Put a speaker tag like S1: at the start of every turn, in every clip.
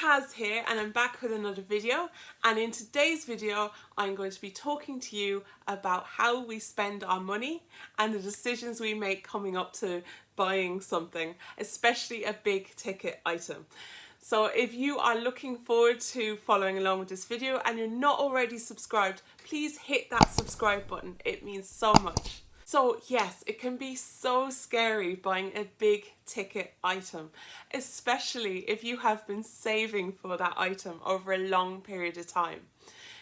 S1: Kaz here, and I'm back with another video, and in today's video I'm going to be talking to you about how we spend our money and the decisions we make coming up to buying something, especially a big ticket item. So if you are looking forward to following along with this video and you're not already subscribed, please hit that subscribe button. It means so much. So yes, it can be so scary buying a big ticket item, especially if you have been saving for that item over a long period of time.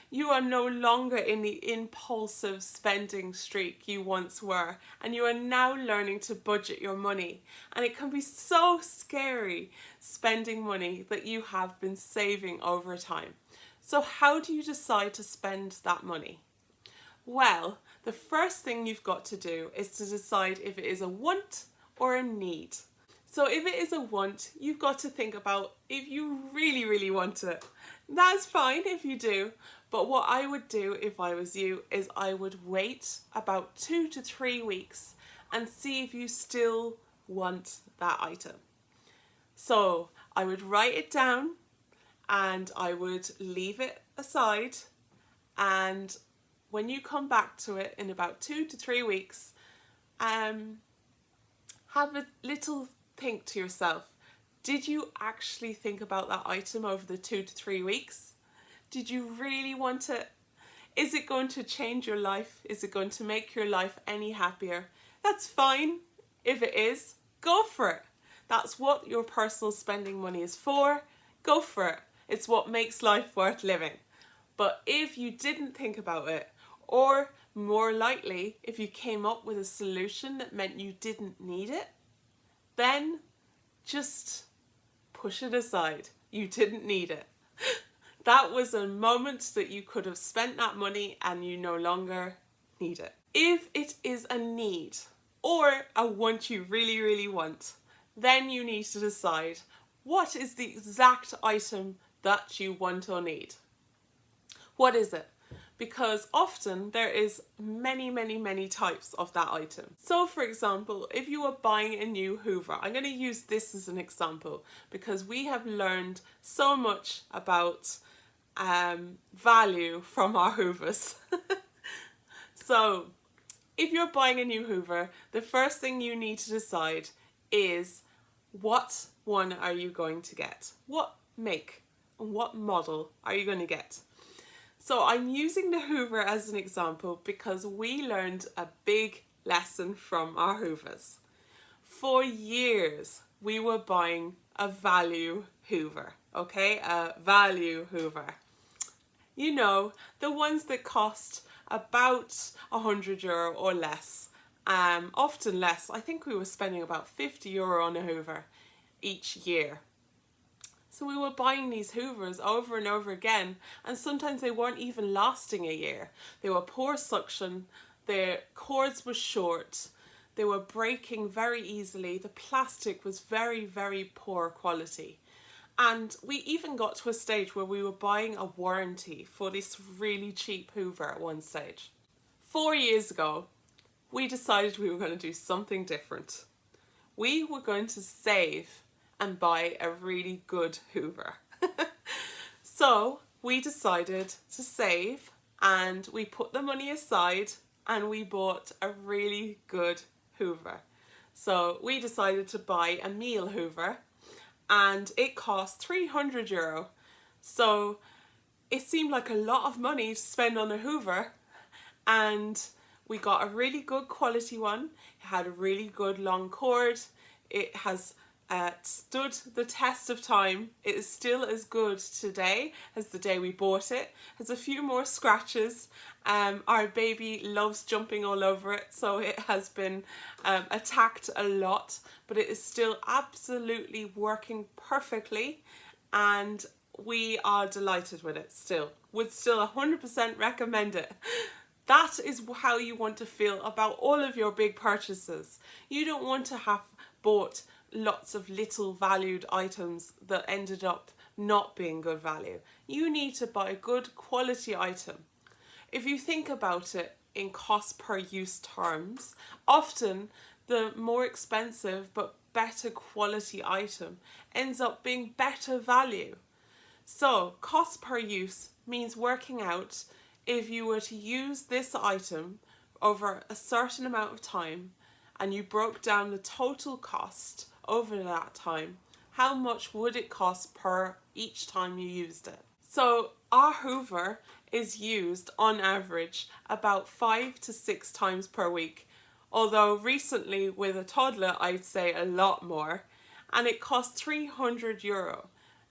S1: You are no longer in the impulsive spending streak you once were, and you are now learning to budget your money. And it can be so scary spending money that you have been saving over time. So how do you decide to spend that money? Well, the first thing you've got to do is to decide if it is a want or a need. So if it is a want, you've got to think about if you really want it. That's fine if you do, but what I would do if I was you is I would wait about 2 to 3 weeks and see if you still want that item. So I would write it down and I would leave it aside, and when you come back to it in about 2 to 3 weeks, have a little think to yourself. Did you actually think about that item over the 2 to 3 weeks? Did you really want it? Is it going to change your life? Is it going to make your life any happier? That's fine. If it is, go for it. That's what your personal spending money is for. Go for it. It's what makes life worth living. But if you didn't think about it, or more likely, if you came up with a solution that meant you didn't need it, then just push it aside. You didn't need it. That was a moment that you could have spent that money and you no longer need it. If it is a need or a want you really want, then you need to decide what is the exact item that you want or need. What is it? Because often there is many types of that item. So for example, if you are buying a new Hoover, I'm going to use this as an example because we have learned so much about value from our Hoovers. So if you're buying a new Hoover, the first thing you need to decide is what one are you going to get? What make and what model are you going to get? So I'm using the Hoover as an example because we learned a big lesson from our Hoovers. For years, we were buying a value Hoover, okay? A value Hoover. You know, the ones that cost about €100 or less, often less. I think we were spending about €50 on a Hoover each year. So we were buying these Hoovers over and over again, and sometimes they weren't even lasting a year. They were poor suction, their cords were short, they were breaking very easily, the plastic was very poor quality. And we even got to a stage where we were buying a warranty for this really cheap Hoover at one stage. 4 years ago, we decided we were going to do something different. We were going to save and buy a really good Hoover. So we decided to save and we put the money aside and we bought a really good Hoover. So we decided to buy a meal Hoover and it cost €300. So it seemed like a lot of money to spend on a Hoover, and we got a really good quality one. It had a really good long cord. It has stood the test of time. It is still as good today as the day we bought it. Has a few more scratches. Our baby loves jumping all over it, so it has been attacked a lot, but it is still absolutely working perfectly, and we are delighted with it still. Would still 100% recommend it. That is how you want to feel about all of your big purchases. You don't want to have bought lots of little valued items that ended up not being good value. You need to buy a good quality item. If you think about it in cost per use terms, often the more expensive but better quality item ends up being better value. So cost per use means working out if you were to use this item over a certain amount of time and you broke down the total cost over that time, how much would it cost per each time you used it? So our Hoover is used on average about 5 to 6 times per week, although recently with a toddler I'd say a lot more, and it costs €300.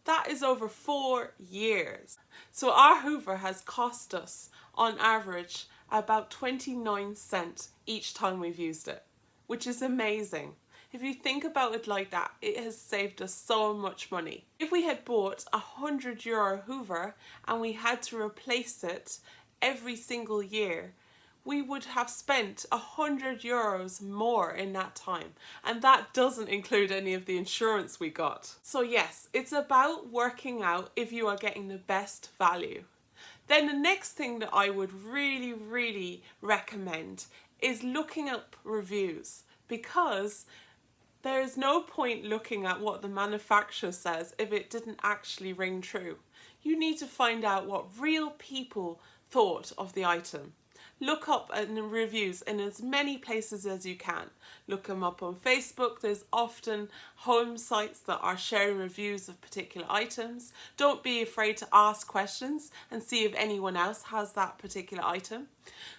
S1: That is over 4 years. So our Hoover has cost us on average about 29 cents each time we've used it, which is amazing. If you think about it like that, it has saved us so much money. If we had bought a €100 Hoover and we had to replace it every single year, we would have spent €100 more in that time. And that doesn't include any of the insurance we got. So yes, it's about working out if you are getting the best value. Then the next thing that I would really recommend is looking up reviews, because there is no point looking at what the manufacturer says if it didn't actually ring true. You need to find out what real people thought of the item. Look up reviews in as many places as you can. Look them up on Facebook. There's often home sites that are sharing reviews of particular items. Don't be afraid to ask questions and see if anyone else has that particular item.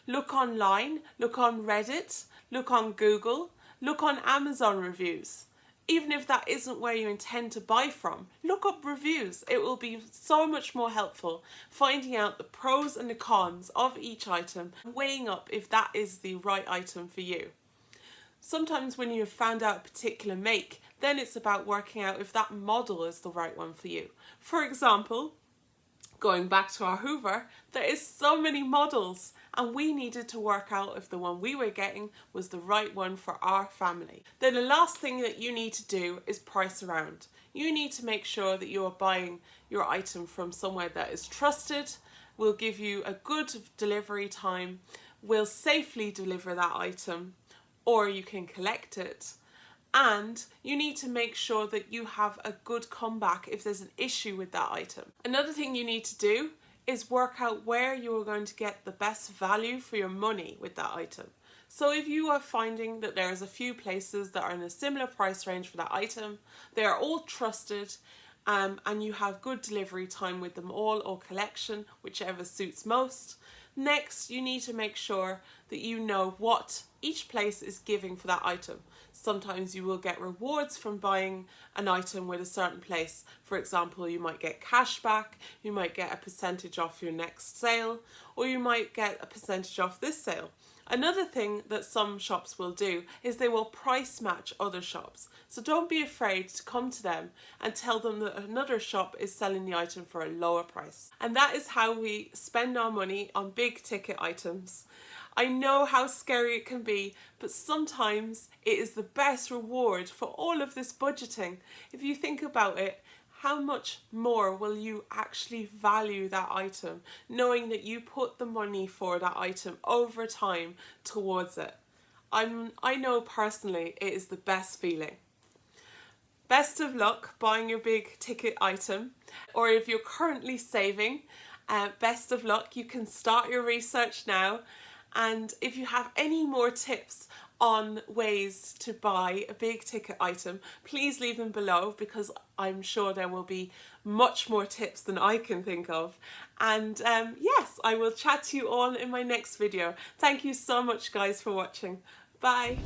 S1: Look online, look on Reddit, look on Google, look on Amazon reviews. Even if that isn't where you intend to buy from, look up reviews. It will be so much more helpful finding out the pros and the cons of each item and weighing up if that is the right item for you. Sometimes when you have found out a particular make, then it's about working out if that model is the right one for you. For example, going back to our Hoover, there is so many models and we needed to work out if the one we were getting was the right one for our family. Then the last thing that you need to do is price around. You need to make sure that you are buying your item from somewhere that is trusted, will give you a good delivery time, will safely deliver that item, or you can collect it. And you need to make sure that you have a good comeback if there's an issue with that item. Another thing you need to do is work out where you are going to get the best value for your money with that item. So if you are finding that there's a few places that are in a similar price range for that item, they are all trusted, and you have good delivery time with them all, or collection, whichever suits most. Next, you need to make sure that you know what each place is giving for that item. Sometimes you will get rewards from buying an item with a certain place. For example, you might get cash back, you might get a percentage off your next sale, or you might get a percentage off this sale. Another thing that some shops will do is they will price match other shops. So don't be afraid to come to them and tell them that another shop is selling the item for a lower price. And that is how we spend our money on big ticket items. I know how scary it can be, but sometimes it is the best reward for all of this budgeting. If you think about it, how much more will you actually value that item, knowing that you put the money for that item over time towards it? I know personally it is the best feeling. Best of luck buying your big ticket item, or if you're currently saving, best of luck. You can start your research now. And if you have any more tips on ways to buy a big ticket item, please leave them below, because I'm sure there will be much more tips than I can think of. And yes, I will chat to you all in my next video. Thank you so much guys for watching. Bye.